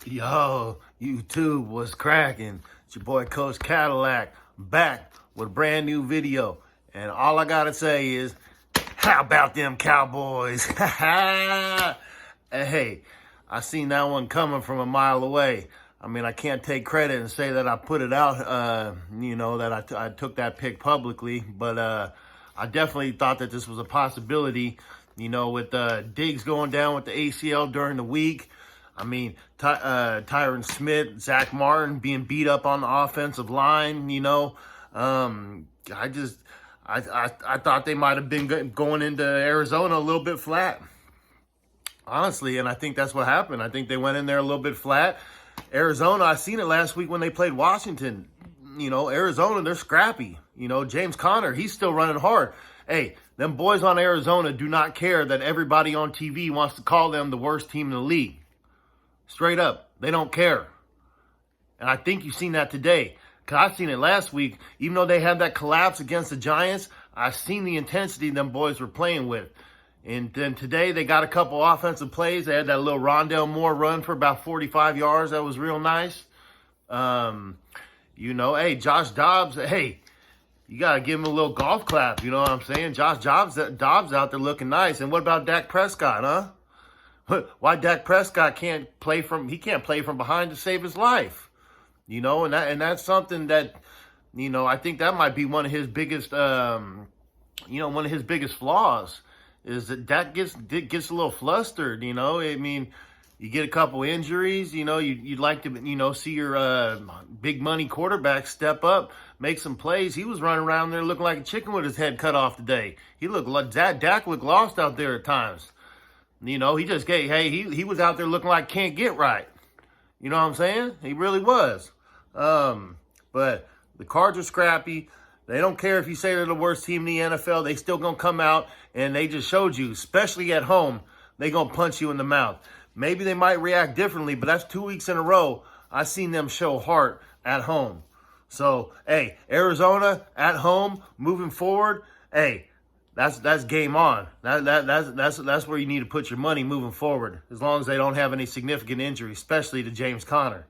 Yo, YouTube was cracking. It's your boy Coach Cadillac back with a brand new video. And all I gotta say is, how about them Cowboys? Hey, I seen that one coming from a mile away. I mean, I can't take credit and say that I put it out, that I took that pick publicly. But I definitely thought that this was a possibility, with Diggs going down with the ACL during the week. I mean, Tyron Smith, Zach Martin being beat up on the offensive line, I thought they might have been going into Arizona a little bit flat, honestly, and I think that's what happened. I think they went in there a little bit flat. Arizona, I seen it last week when they played Washington. Arizona, they're scrappy. James Conner, he's still running hard. Hey, them boys on Arizona do not care that everybody on TV wants to call them the worst team in the league. Straight up, they don't care. And I think you've seen that today. Because I seen it last week. Even though they had that collapse against the Giants, I seen the intensity them boys were playing with. And then today they got a couple offensive plays. They had that little Rondale Moore run for about 45 yards. That was real nice. Hey, Josh Dobbs, hey, you got to give him a little golf clap. You know what I'm saying? Josh Dobbs out there looking nice. And what about Dak Prescott, huh? Why Dak Prescott can't play from behind to save his life, and that's something that, I think that might be one of his biggest, flaws is that Dak gets a little flustered, I mean, you get a couple injuries, you'd like to, see your big money quarterback step up, make some plays. He was running around there looking like a chicken with his head cut off today. He looked like Dak looked lost out there at times. He just he was out there looking like can't get right. You know what I'm saying? He really was. But the Cards are scrappy. They don't care if you say they're the worst team in the NFL. They still going to come out, and they just showed you, especially at home, they going to punch you in the mouth. Maybe they might react differently, but that's 2 weeks in a row I seen them show heart at home. So, hey, Arizona at home, moving forward, hey, that's game on. That's where you need to put your money moving forward, as long as they don't have any significant injury, especially to James Conner.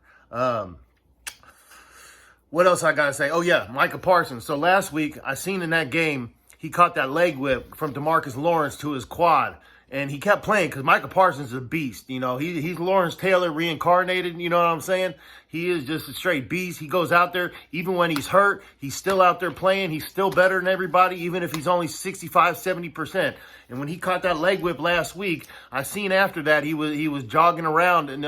What else I gotta say? Oh yeah, Micah Parsons. So last week I seen in that game he caught that leg whip from DeMarcus Lawrence to his quad, and he kept playing because Micah Parsons is a beast. He's Lawrence Taylor reincarnated. You know what I'm saying? He is just a straight beast. He goes out there, even when he's hurt, he's still out there playing. He's still better than everybody, even if he's only 65, 70%. And when he caught that leg whip last week, I seen after that he was jogging around, and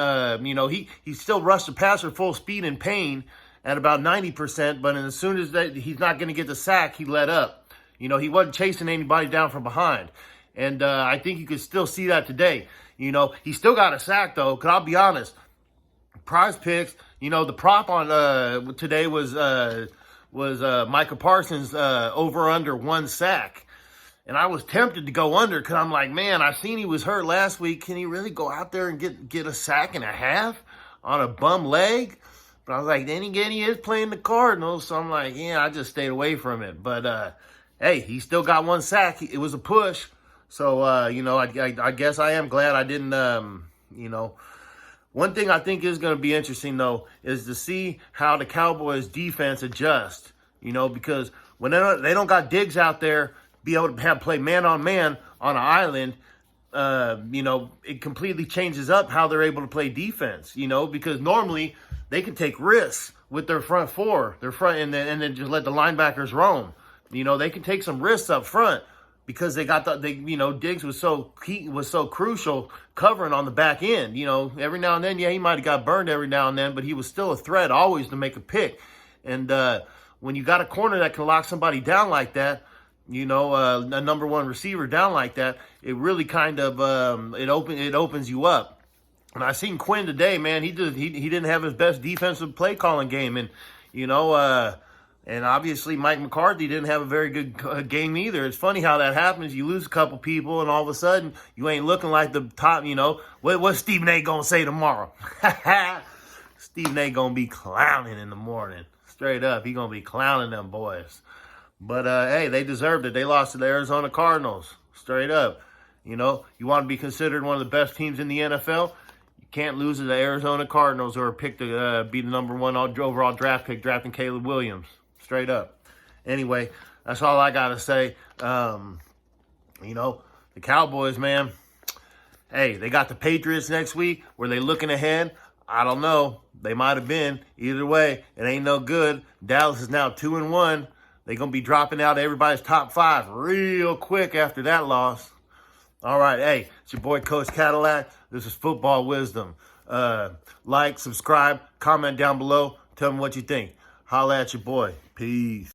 he still rushed the passer full speed in pain at about 90%. But as soon as he's not going to get the sack, he let up. He wasn't chasing anybody down from behind. And I think you could still see that today. He still got a sack, though, because I'll be honest. Prize Picks, the prop on today was Micah Parsons over under 1 sack. And I was tempted to go under because I'm like, man, I seen he was hurt last week. Can he really go out there and get a sack and a half on a bum leg? But I was like, then again, he is playing the Cardinals. So I'm like, yeah, I just stayed away from it. But, hey, he still got 1 sack. It was a push. So, I guess I am glad I didn't, One thing I think is going to be interesting, though, is to see how the Cowboys defense adjusts, because when they don't got Diggs out there, be able to play man-on-man on an island, it completely changes up how they're able to play defense, because normally they can take risks with their front four, and then just let the linebackers roam. They can take some risks up front because Diggs was so crucial covering on the back end. Every now and then, yeah, he might have got burned every now and then, but he was still a threat always to make a pick. And when you got a corner that can lock somebody down like that, a number one receiver down like that, it really kind of it opens you up. And I seen Quinn today, man. He didn't have his best defensive play calling game, and and obviously Mike McCarthy didn't have a very good game either. It's funny how that happens. You lose a couple people, and all of a sudden you ain't looking like the top. What's Stephen A. gonna say tomorrow? Stephen A. gonna be clowning in the morning, straight up. He gonna be clowning them boys. But hey, they deserved it. They lost to the Arizona Cardinals, straight up. You want to be considered one of the best teams in the NFL. Can't lose to the Arizona Cardinals, who are picked to be the #1 overall draft pick, drafting Caleb Williams. Straight up. Anyway, that's all I got to say. The Cowboys, man. Hey, they got the Patriots next week. Were they looking ahead? I don't know. They might have been. Either way, it ain't no good. Dallas is now 2-1. They're going to be dropping out of everybody's top 5 real quick after that loss. All right, hey, it's your boy, Coach Cadillac. This is Football Wisdom. Like, subscribe, comment down below. Tell me what you think. Holla at your boy. Peace.